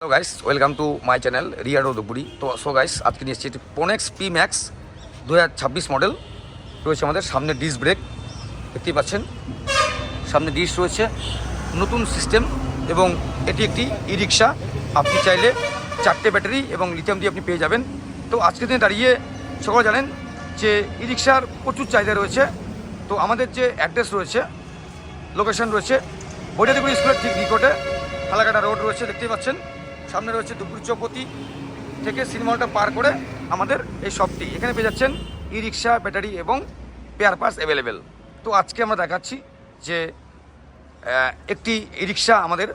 তো guys welcome to my channel রিয়াডো দুপুরি। তো সো গাইস আজকে নিয়ে এসেছি পোনেক্স পি ম্যাক্স 2026 মডেল রয়েছে আমাদের। সামনে ডিস্ক ব্রেক দেখতেই পাচ্ছেন, সামনে ডিস্ক রয়েছে, নতুন সিস্টেম এবং এটি একটি ই রিক্সা। আপনি চাইলে 4টে ব্যাটারি এবং লিথিয়াম দিয়ে আপনি পেয়ে যাবেন। তো আজকের দিনে দাঁড়িয়ে সকলে জানেন যে ই রিক্সার প্রচুর চাহিদা রয়েছে। তো আমাদের যে অ্যাড্রেস রয়েছে, লোকেশন রয়েছে বৈদ্যুতিক স্কুলের ঠিক নিকটে ফালাকাটা রোড রয়েছে, দেখতেই পাচ্ছেন। সামনে রয়েছে দুপুরি চৌপতি থেকে সিনেমা হলটা পার করে আমাদের এই শপটি। এখানে পেয়ে যাচ্ছেন ই রিক্সা, ব্যাটারি এবং পেয়ার পার্টস অ্যাভেলেবেল। তো আজকে আমরা দেখাচ্ছি যে একটি ই রিক্সা আমাদের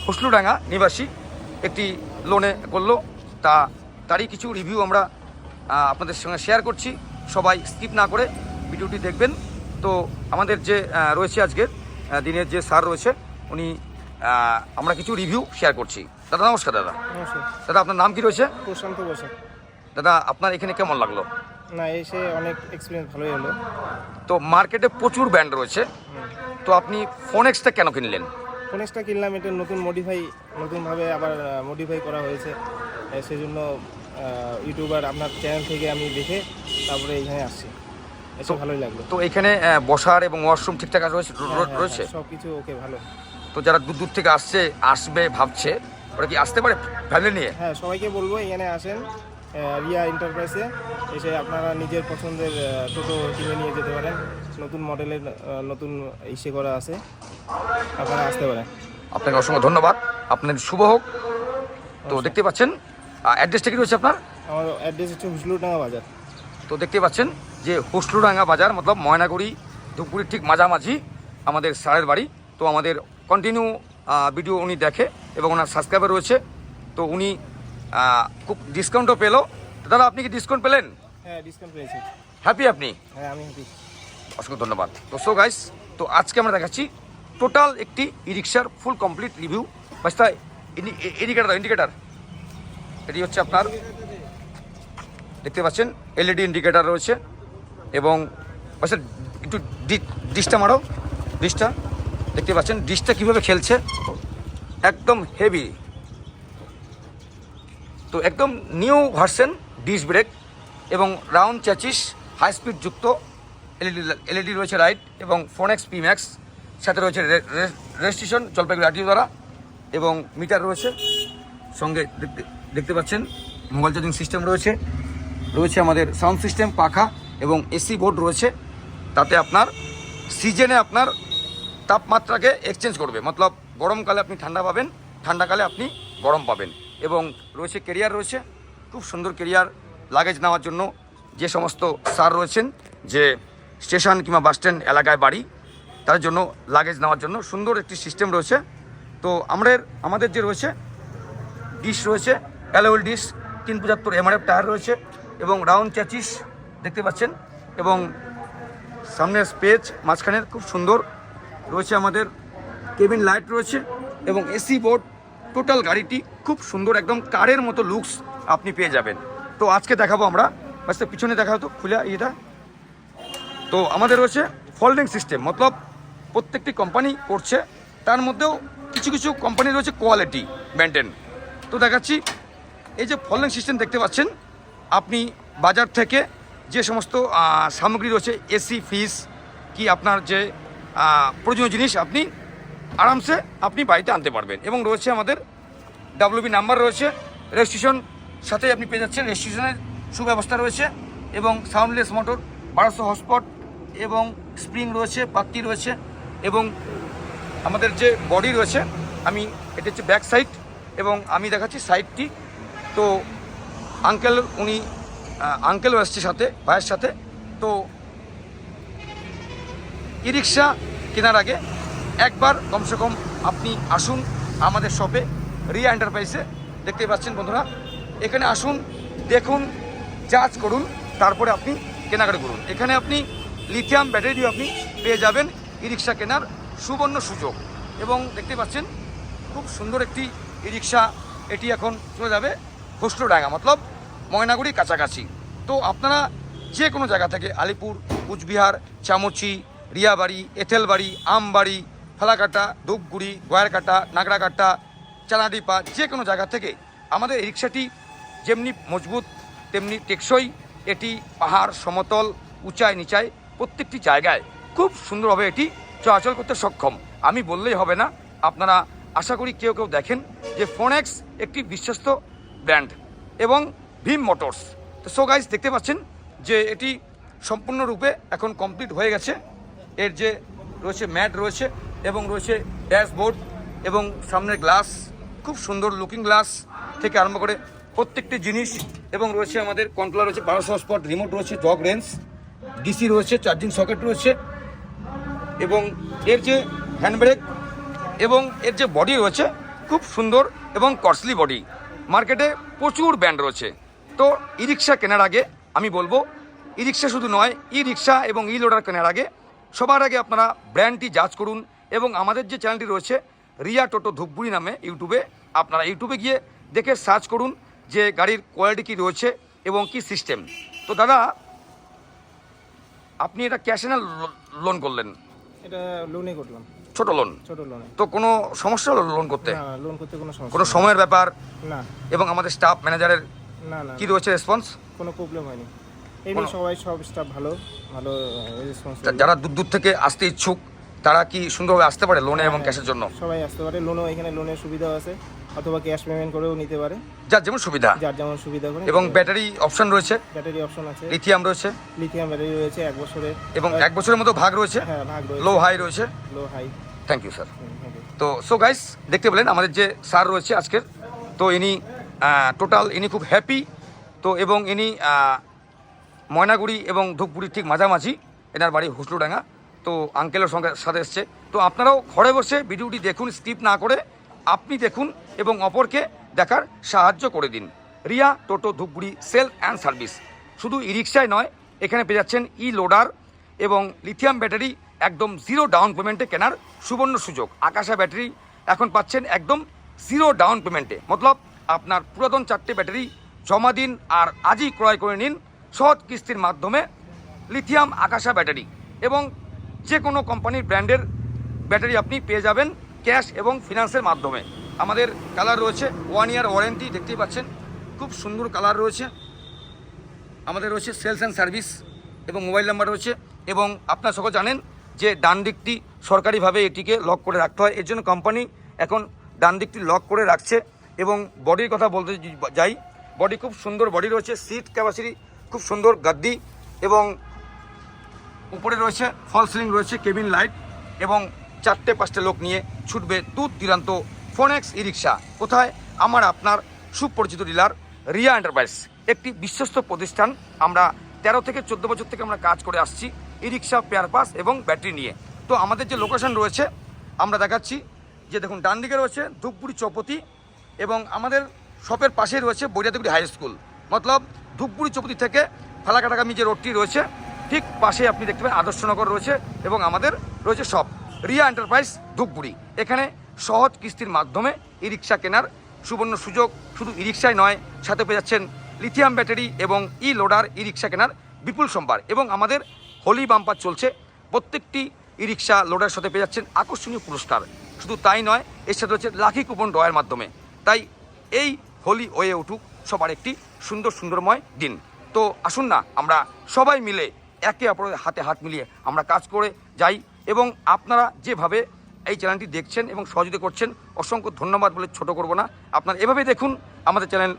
হসলুডাঙ্গা নিবাসী একটি লোনে করলো, তারই কিছু রিভিউ আমরা আপনাদের সঙ্গে শেয়ার করছি। সবাই স্কিপ না করে ভিডিওটি দেখবেন। তো আমাদের যে রয়েছে আজকের দিনের যে স্যার রয়েছে উনি আমরা কিছু রিভিউ শেয়ার করছি। দাদা নমস্কার। দাদা দাদা আপনার নাম কি রয়েছে? প্রশান্ত বসে। দাদা আপনার এখানে কেমন লাগলো? না, এসে অনেক এক্সপিরিয়েন্স ভালোই হলো। তো মার্কেটে প্রচুর ব্র্যান্ড রয়েছে, তো আপনি ফোনেক্সটা কেন কিনলেন? ফোনেক্সটা কিনলাম, এটা নতুনভাবে আবার মডিফাই করা হয়েছে। সেই জন্য ইউটিউবার আপনার চ্যানেল থেকে আমি দেখে তারপরে এখানে আসছি, এসে ভালোই লাগলো। তো এখানে বসার এবং ওয়াশরুম ঠিকঠাক রয়েছে? সব কিছু ওকে, ভালো। তো যারা দূর দূর থেকে আসবে ভাবছে, ওরা কি আসতে পারে ফ্যামিলি নিয়ে? হ্যাঁ, সবাইকে বলবো এখানে আসেন রিয়া এন্টারপ্রাইজে। এসে আপনারা নিজের পছন্দের টোটো কিনে নিয়ে যেতে পারেন। নতুন মডেলের নতুন ইসে করা আছে, আপনারা আসতে পারেন। আপনাকে অসংখ্য ধন্যবাদ, আপনার শুভ হোক। তো দেখতে পাচ্ছেন অ্যাড্রেসটা কি রয়েছে আপনার? আমার অ্যাড্রেস হচ্ছে হসলুডাঙ্গা বাজার। তো দেখতে পাচ্ছেন যে হসলুডাঙ্গা বাজার মতলব ময়নাগুড়ি ধূপগুড়ির ঠিক মাঝামাঝি আমাদের স্যারের বাড়ি। তো আমাদের কন্টিনিউ ভিডিও উনি দেখে এবং ওনার সাবস্ক্রাইবার রয়েছে। তো উনি খুব ডিসকাউন্টও পেলো। দাদা আপনি কি ডিসকাউন্ট পেলেন? হ্যাঁ, ডিসকাউন্ট পেয়েছি। হ্যাপি আপনি? হ্যাঁ, আমি হ্যাপি। অসংখ্য ধন্যবাদ। তো সো গাইস, তো আজকে আমরা দেখাচ্ছি টোটাল একটি ই রিক্সার ফুল কমপ্লিট রিভিউ। বাস্তা ইন্ডিকেটার এটি হচ্ছে আপনার, দেখতে পাচ্ছেন এলইডি ইন্ডিকেটার রয়েছে এবং বাস্তা একটু ডিশটা মারো, ডিশটা দেখতে পাচ্ছেন, ডিশটা কীভাবে খেলছে, একদম হেভি। তো একদম নিউ ভার্সন ডিশ ব্রেক এবং রাউন্ড চ্যাচিস, হাই স্পিড যুক্ত এলইডি রয়েছে লাইট এবং ফোনেক্স পি ম্যাক্স, সাথে রয়েছে রেজিস্ট্রেশন জলপাইগুড়ি আরটিও দ্বারা এবং মিটার রয়েছে সঙ্গে। দেখতে পাচ্ছেন মোবাইল চার্জিং সিস্টেম রয়েছে আমাদের সাউন্ড সিস্টেম, পাখা এবং এসি বোর্ড রয়েছে। তাতে আপনার সিজনে আপনার তাপমাত্রাকে এক্সচেঞ্জ করবে, মতলব গরমকালে আপনি ঠান্ডা পাবেন, ঠান্ডাকালে আপনি গরম পাবেন। এবং রয়েছে কেরিয়ার, রয়েছে খুব সুন্দর কেরিয়ার লাগেজ নেওয়ার জন্য। যে সমস্ত স্যার রয়েছেন যে স্টেশন কিংবা বাসস্ট্যান্ড এলাকায় বাড়ি, তার জন্য লাগেজ নেওয়ার জন্য সুন্দর একটি সিস্টেম রয়েছে। তো আমাদের যে রয়েছে ডিশ রয়েছে, অ্যালোয়েল ডিশ, 375 এমআরএফ টায়ার রয়েছে এবং রাউন্ড চ্যাচিস দেখতে পাচ্ছেন এবং সামনের স্পেস মাঝখানের খুব সুন্দর রয়েছে। আমাদের কেবিন লাইট রয়েছে এবং এসি বোর্ড। টোটাল গাড়িটি খুব সুন্দর, একদম কারের মতো লুকস আপনি পেয়ে যাবেন। তো আজকে দেখাবো আমরা, বাস পিছনে দেখা হতো খুলে এটা। তো আমাদের রয়েছে ফোল্ডিং সিস্টেম, মতলব প্রত্যেকটি কোম্পানি করছে, তার মধ্যেও কিছু কিছু কোম্পানি রয়েছে কোয়ালিটি মেনটেন। তো দেখাচ্ছি এই যে ফোল্ডিং সিস্টেম দেখতে পাচ্ছেন, আপনি বাজার থেকে যে সমস্ত সামগ্রী রয়েছে, এসি, ফ্রিজ কি আপনার যে প্রয়োজনীয় জিনিস আপনি আরামসে আপনি বাড়িতে আনতে পারবেন। এবং রয়েছে আমাদের ডাব্লিউবি নাম্বার রয়েছে, রেজিস্ট্রেশন সাথে আপনি পেয়ে যাচ্ছেন, রেজিস্ট্রেশনের সুব্যবস্থা রয়েছে এবং সাউন্ডলেস মোটর, 1200 হর্সপাওয়ার এবং স্প্রিং রয়েছে, পাত্তি রয়েছে এবং আমাদের যে বডি রয়েছে, এটা হচ্ছে ব্যাক সাইড এবং আমি দেখাচ্ছি সাইডটি। তো আঙ্কেলও এসছে সাথে, ভাইয়ের সাথে। তো ই রিক্সা কেনার আগে একবার কমসে কম আপনি আসুন আমাদের শপে রিয়া এন্টারপ্রাইজে। দেখতে পাচ্ছেন বন্ধুরা, এখানে আসুন, দেখুন, জাজ করুন, তারপরে আপনি কেনাকাটা করুন। এখানে আপনি লিথিয়াম ব্যাটারি দিয়ে আপনি পেয়ে যাবেন ই রিক্সা কেনার সুবর্ণ সুযোগ। এবং দেখতে পাচ্ছেন খুব সুন্দর একটি ই রিক্সা, এটি এখন চলে যাবে হসলুডাঙ্গা, মতলব ময়নাগুড়ি কাছাকাছি। তো আপনারা যে কোনো জায়গা থেকে, আলিপুর, কুচবিহার, চামচি, রিয়াবাড়ি, এঁথেলবাড়ি, আমবাড়ি, ফালাকাটা, ধূপগুড়ি, গয়ারকাটা, নাগরাকাটা, চালাডিপা যে কোনো জায়গা থেকে আমাদের এই রিক্সাটি যেমনি মজবুত তেমনি টেকসই। এটি পাহাড়, সমতল, উঁচায় নিচায় প্রত্যেকটি জায়গায় খুব সুন্দরভাবে এটি চলাচল করতে সক্ষম। আমি বললেই হবে না, আপনারা আশা করি কেউ কেউ দেখেন যে ফোনেক্স একটি বিশ্বস্ত ব্র্যান্ড এবং ভীম মোটরস। তো সো গাইস, দেখতে পাচ্ছেন যে এটি সম্পূর্ণরূপে এখন কমপ্লিট হয়ে গেছে। এর যে রয়েছে ম্যাট রয়েছে এবং রয়েছে ড্যাশবোর্ড এবং সামনের গ্লাস, খুব সুন্দর লুকিং গ্লাস থেকে আরম্ভ করে প্রত্যেকটি জিনিস, এবং রয়েছে আমাদের কন্ট্রোলার রয়েছে 1200 স্পট, রিমোট রয়েছে, জগ রেঞ্জ, ডিসি রয়েছে, চার্জিং সকেট রয়েছে, এবং এর যে হ্যান্ডব্রেক এবং এর যে বডি রয়েছে খুব সুন্দর এবং কস্টলি বডি। মার্কেটে প্রচুর ব্র্যান্ড রয়েছে। তো ই রিক্সা কেনার আগে আমি বলবো, ই রিক্সা শুধু নয়, ই রিক্সা এবং ই লোডার কেনার আগে সবার আগে আপনারা ব্র্যান্ডটি যাচ করুন। এবং আমাদের যে চ্যানেলটি রয়েছে রিয়া টোটো ধূপগুড়ি নামে, আপনারা ইউটিউবে গিয়ে দেখে সার্চ করুন যে গাড়ির কোয়ালিটি কী রয়েছে এবং কি সিস্টেম। তো দাদা, আপনি এটা ক্যাশে না লোন করলেন? এটা লোনে করলাম, ছোট লোন। ছোট লোনে। তো কোনো সমস্যা হলো লোন করতে? না, লোন করতে কোনো সমস্যা কোনো সময়ের ব্যাপার? না। এবং আমাদের স্টাফ ম্যানেজারের না না কি রয়েছে রেসপন্স? কোনো প্রবলেম হয়নি। এমনি সব স্টাফ ভালো ভালো রেসপন্স। যারা দূর দূর থেকে আসতে ইচ্ছুক তারা কি সুন্দরভাবে আসতে পারে লোনে এবং ক্যাশের জন্য? সবাই আসতে পারে। লোনও এখানে লোনের সুবিধা আছে, অথবা ক্যাশ পেমেন্ট করেও নিতে পারে, যার যেমন সুবিধা। যার যেমন সুবিধা করে। এবং ব্যাটারি অপশন রয়েছে, ব্যাটারি অপশন আছে, লিথিয়াম রয়েছে, লিথিয়াম ব্যাটারি রয়েছে 1 বছরের, এবং 1 বছরের মতো ভাগ রয়েছে, হ্যাঁ ভাগ রয়েছে, লো হাই রয়েছে। Low high. Thank you sir. তো সো গাইস, দেখতে পেলেন আমাদের যে স্যার রয়েছে আজকের, তো ইনি ইনি খুব হ্যাপি। তো এবং ইনি ময়নাগুড়ি এবং ধূপগুড়ির ঠিক মাঝামাঝি, এনার বাড়ি হুসলুডাঙ্গা। তো আঙ্কেলের সাথে এসছে। তো আপনারাও ঘরে বসে ভিডিওটি দেখুন, স্কিপ না করে আপনি দেখুন এবং অপরকে দেখার সাহায্য করে দিন। Riya Toto Dhupguri sell and service শুধু ই রিক্সায় নয়, এখানে পেয়ে যাচ্ছেন ই লোডার এবং লিথিয়াম ব্যাটারি একদম 0 ডাউন পেমেন্টে কেনার সুবর্ণ সুযোগ। আকাশা ব্যাটারি এখন পাচ্ছেন একদম 0 ডাউন পেমেন্টে, মতলব আপনার পুরাতন 4টে ব্যাটারি জমা দিন আর আজই ক্রয় করে নিন সহজ কিস্তির মাধ্যমে লিথিয়াম আকাশা ব্যাটারি। এবং যে কোনো কোম্পানির ব্র্যান্ডের ব্যাটারি আপনি পেয়ে যাবেন ক্যাশ এবং ফিনান্সের মাধ্যমে। আমাদের কালার রয়েছে 1 ইয়ার ওয়ারেন্টি, দেখতেই পাচ্ছেন খুব সুন্দর কালার রয়েছে। আমাদের রয়েছে সেলস অ্যান্ড সার্ভিস এবং মোবাইল নাম্বার রয়েছে। এবং আপনারা সকল জানেন যে ডান দিকটি সরকারিভাবে এটিকে লক করে রাখতে হয়, এর জন্য কোম্পানি এখন ডান দিকটি লক করে রাখছে। এবং বডির কথা বলতে যাই, বডি খুব সুন্দর বডি রয়েছে, সিট ক্যাপাসিটি খুব সুন্দর, গাদ্দি, এবং উপরে রয়েছে ফল সিলিং রয়েছে, কেবিন লাইট, এবং 4-5টে লোক নিয়ে ছুটবে দূর দূরান্ত ফোনেক্স ই রিক্সা। কোথায়? আমার আপনার সুপরিচিত ডিলার রিয়া এন্টারপ্রাইজ, একটি বিশ্বস্ত প্রতিষ্ঠান। আমরা 13 থেকে 14 বছর থেকে আমরা কাজ করে আসছি ই রিক্সা, পেয়ার পাস এবং ব্যাটারি নিয়ে। তো আমাদের যে লোকেশন রয়েছে আমরা দেখাচ্ছি, যে দেখুন ডান দিকে রয়েছে ধূপগুড়ি চৌপতি, এবং আমাদের শপের পাশেই রয়েছে বৈরাতিগুড়ি হাই স্কুল। মতলব ধূপগুড়ি চৌপতি থেকে ফালাকাটাগামী যে রোডটি রয়েছে ঠিক পাশে আপনি দেখতে পাবেন আদর্শনগর রয়েছে, এবং আমাদের রয়েছে শপ রিয়া এন্টারপ্রাইজ ধূপগুড়ি। এখানে সহজ কিস্তির মাধ্যমে ই রিক্সা কেনার সুবর্ণ সুযোগ। শুধু ই রিক্সায় নয়, সাথে পেয়ে যাচ্ছেন লিথিয়াম ব্যাটারি এবং ই লোডার ই রিক্সা কেনার বিপুল সম্ভার। এবং আমাদের হোলি বাম্পার চলছে, প্রত্যেকটি ই রিক্সা লোডার সাথে পেয়ে যাচ্ছেন আকর্ষণীয় পুরস্কার। শুধু তাই নয়, এর সাথে রয়েছে লাকি কুপন ড্রয়ের মাধ্যমে। তাই এই হোলি হয়ে উঠুক সবার একটি সুন্দরময় দিন। তো আসুন না আমরা সবাই মিলে একে অপরের হাতে হাত মিলিয়ে আমরা কাজ করে যাই। এবং আপনারা যেভাবে এই চ্যানেলটি দেখছেন এবং সহযোগিতা করছেন, অসংখ্য ধন্যবাদ বলে ছোট করব না। আপনারা এভাবে দেখুন আমাদের channel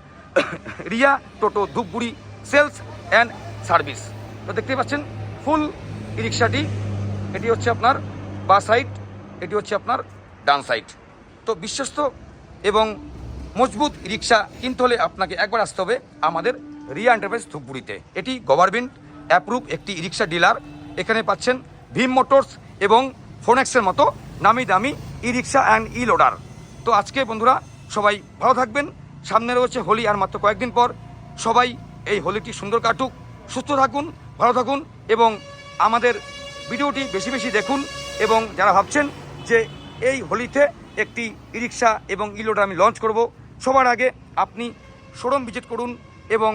Riya Toto Dhupguri sales and service. তো দেখতে পাচ্ছেন ফুল ই রিক্সাটি, এটি হচ্ছে আপনার বা সাইড, এটি হচ্ছে আপনার ডান সাইড। তো বিশ্বস্ত এবং মজবুত ই রিক্সা কিনতে হলে আপনাকে একবার আসতে হবে আমাদের রিয়া এন্টারপ্রাইজ ধূপগুড়িতে। এটি গভর্নমেন্ট অ্যাপ্রুভ একটি ই রিক্সা ডিলার। এখানে পাচ্ছেন ভীম মোটরস এবং ফোনেক্সের মতো নামি দামি ই রিক্সা অ্যান্ড ই লোডার। তো আজকে বন্ধুরা সবাই ভালো থাকবেন। সামনে রয়েছে হোলি আর মাত্র কয়েকদিন পর। সবাই এই হোলিটি সুন্দর কাটুক, সুস্থ থাকুন, ভালো থাকুন, এবং আমাদের ভিডিওটি বেশি বেশি দেখুন। এবং যারা ভাবছেন যে এই হোলিতে একটি ই রিক্সা এবং ই লোডার আমি লঞ্চ করব, সবার আগে আপনি শোরুম ভিজিট করুন এবং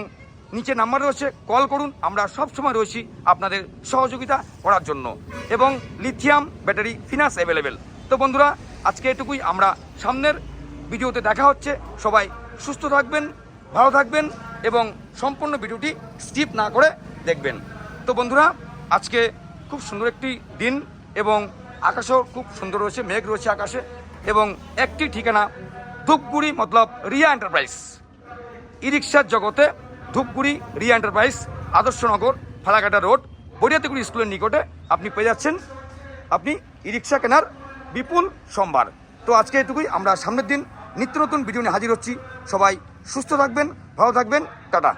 নিচে নাম্বার রয়েছে, কল করুন। আমরা সব সময় রয়েছি আপনাদের সহযোগিতা করার জন্য, এবং লিথিয়াম ব্যাটারি ফিনান্স অ্যাভেলেবেল। তো বন্ধুরা আজকে এটুকুই। আমরা সামনের ভিডিওতে দেখা হচ্ছে। সবাই সুস্থ থাকবেন, ভালো থাকবেন এবং সম্পূর্ণ ভিডিওটি স্কিপ না করে দেখবেন। তো বন্ধুরা, আজকে খুব সুন্দর একটি দিন এবং আকাশও খুব সুন্দর রয়েছে, মেঘ রয়েছে আকাশে এবং একটি ঠিকানা ধূপগুড়ি মতলব রিয়া এন্টারপ্রাইজ। ই রিক্সার জগতে ধূপগুড়ি রিয়া এন্টারপ্রাইজ, আদর্শনগর, ফালাকাটা রোড, বরিয়াতিগুড়ি স্কুলের নিকটে আপনি পেয়ে যাচ্ছেন আপনি ই রিক্সা কেনার বিপুল সম্ভার। তো আজকে এটুকুই, আমরা সামনের দিন নিত্য নতুন ভিডিও নিয়ে হাজির হচ্ছি। সবাই সুস্থ থাকবেন, ভালো থাকবেন, টাটা।